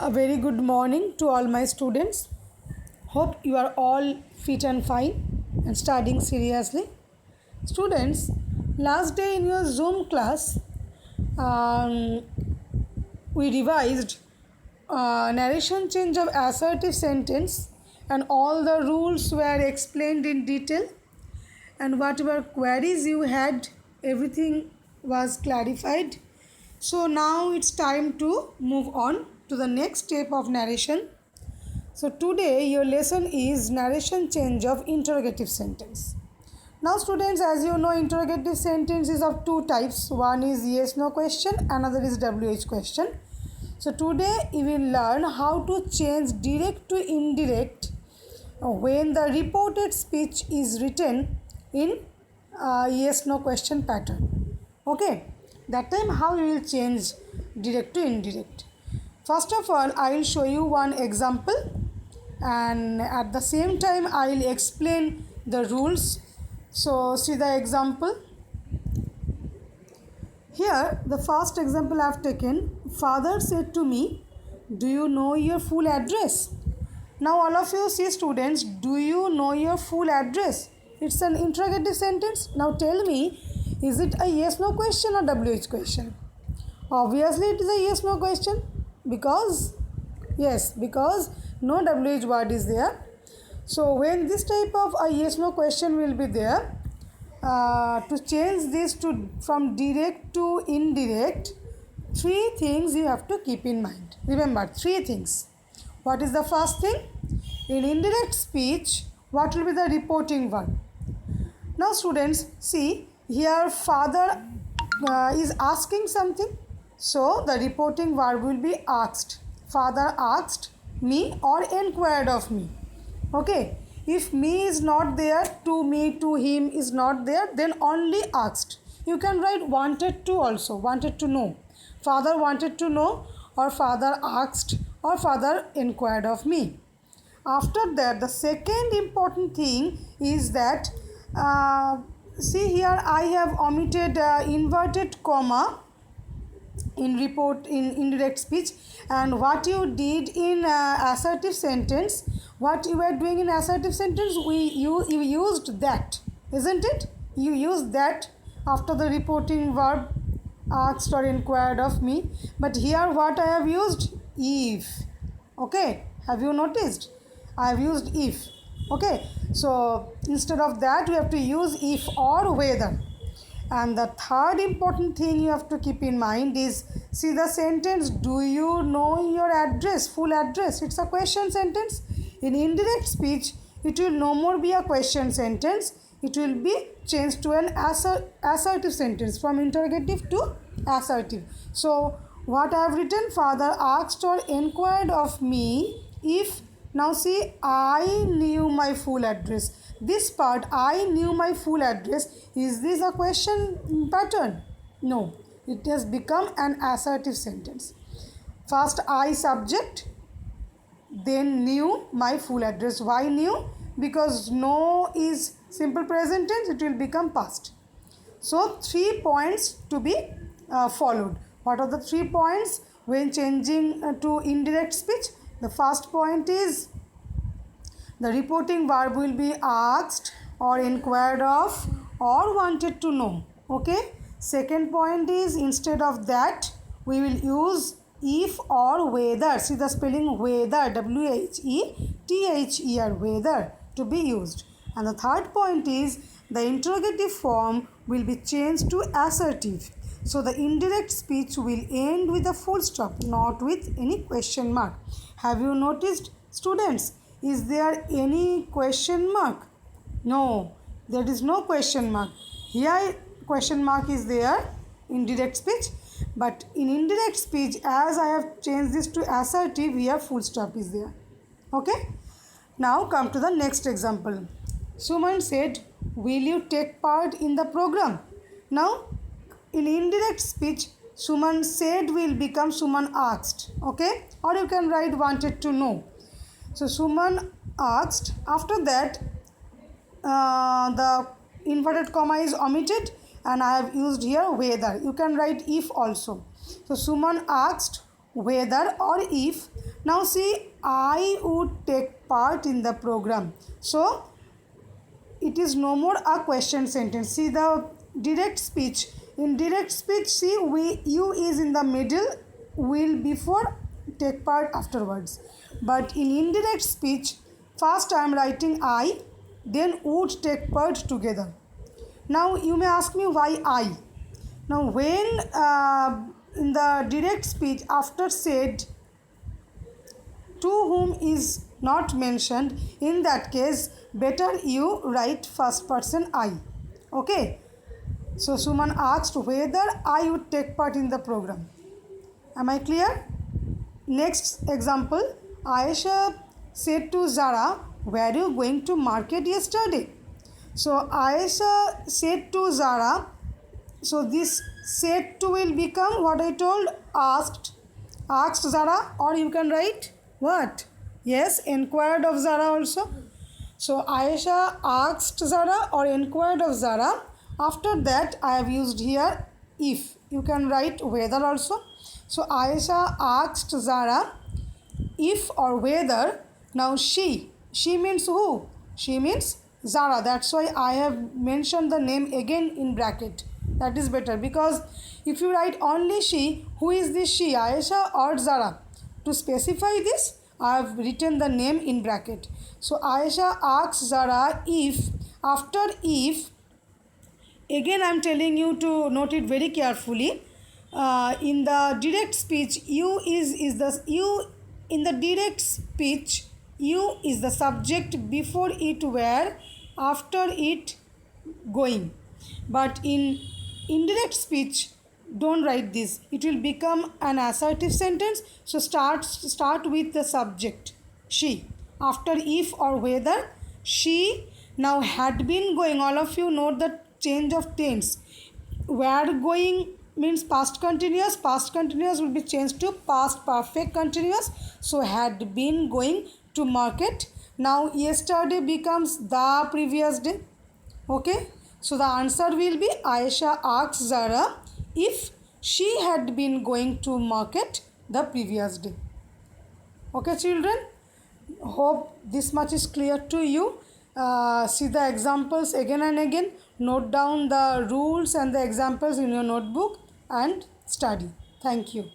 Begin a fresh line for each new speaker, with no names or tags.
A very good morning to all my students. Hope you are all fit and fine and studying seriously. Students, last day in your Zoom class, um, we revised narration change of assertive sentence and all the rules were explained in detail, and whatever queries you had, everything was clarified. So now it's time to move on to the next step of narration. So today your lesson is narration change of interrogative sentence. Now students, as you know, interrogative sentence is of two types. One is yes no question, another is WH question. So today we will learn how to change direct to indirect when the reported speech is written in yes no question pattern. Okay, that time how we will change direct to indirect. First of all, I will show you one example, and at the same time I will explain the rules. So see the example. Here the first example I have taken. Father said to me, "Do you know your full address?" Now all of you see students, do you know your full address? It's an interrogative sentence. Now tell me, is it a yes no question or WH question? Obviously it is a yes no question because no WH word is there. So when this type of a yes no question will be there, to change this from direct to indirect, three things you have to keep in mind. Remember, three things. What is the first thing? In indirect speech, what will be the reporting verb? Now students, see here father is asking something. So the reporting verb will be asked. Father asked me or inquired of me. Okay. If me is not there, to me, to him is not there, then only asked. You can write wanted to also, wanted to know. Father wanted to know, or father asked, or father inquired of me. After that, the second important thing is that, see here I have omitted inverted comma in indirect speech, and what you did in assertive sentence, what you were doing in assertive sentence, you used that, isn't it? You used that after the reporting verb asked or inquired of me. But here what I have used? If. Okay, have you noticed? I have used if. Okay, so instead of that we have to use if or whether. And the third important thing you have to keep in mind is, see the sentence, do you know your address, full address? It's a question sentence. In indirect speech, it will no more be a question sentence. It will be changed to an assertive sentence, from interrogative to assertive. So what I have written, father asked or inquired of me if. Now see, I knew my full address. This part, I knew my full address, is this a question pattern? No, it has become an assertive sentence. First I subject, then knew my full address. Why knew? Because know is simple present tense, it will become past. So 3 points to be followed. What are the 3 points when changing to indirect speech? The first point is the reporting verb will be asked or inquired of or wanted to know. Okay. Second point is, instead of that we will use if or whether. See the spelling whether, WHETHER, whether, to be used. And the third point is the interrogative form will be changed to assertive. So the indirect speech will end with a full stop, not with any question mark. Have you noticed, students? Is there any question mark? No, there is no question mark. Here question mark is there in direct speech, but in indirect speech, as I have changed this to assertive, here full stop is there. Okay. Now come to the next example. Suman said, "Will you take part in the program?" Now in indirect speech, Suman said will become Suman asked. Okay, or you can write wanted to know. So Suman asked. After that, the inverted comma is omitted, and I have used here whether. You can write if also. So Suman asked whether or if. Now see, I would take part in the program. So it is no more a question sentence. See the direct speech. In direct speech, see, you is in the middle, will before, take part afterwards. But in indirect speech, first I am writing I, then would take part together. Now you may ask me why I. Now when in the direct speech after said to whom is not mentioned, in that case better you write first person I. Okay. So Suman asked whether I would take part in the program. Am I clear? Next example, Ayesha said to Zara, were you going to market yesterday? So Ayesha said to Zara, so this said to will become what I told, asked. Asked Zara, or you can write what? Yes, inquired of Zara also. So Ayesha asked Zara or inquired of Zara. After that I have used here if. You can write whether also. So Ayesha asked Zara if or whether. Now she means who? She means Zara. That's why I have mentioned the name again in bracket. That is better, because if you write only she, who is this she, Ayesha or Zara? To specify this, I have written the name in bracket. So Ayesha asks Zara if. After if, again I am telling you to note it very carefully. In the direct speech, you is the you. In the direct speech, you is the subject before it were, after it going. But in indirect speech, don't write this. It will become an assertive sentence. So start with the subject she. After if or whether, she now had been going. All of you note the change of tense. Were going means past continuous. Past continuous will be changed to past perfect continuous. So had been going to market. Now yesterday becomes the previous day. Okay. So the answer will be Ayesha asked Zara if she had been going to market the previous day. Okay children, hope this much is clear to you. See the examples again and again. Note down the rules and the examples in your notebook and study. Thank you.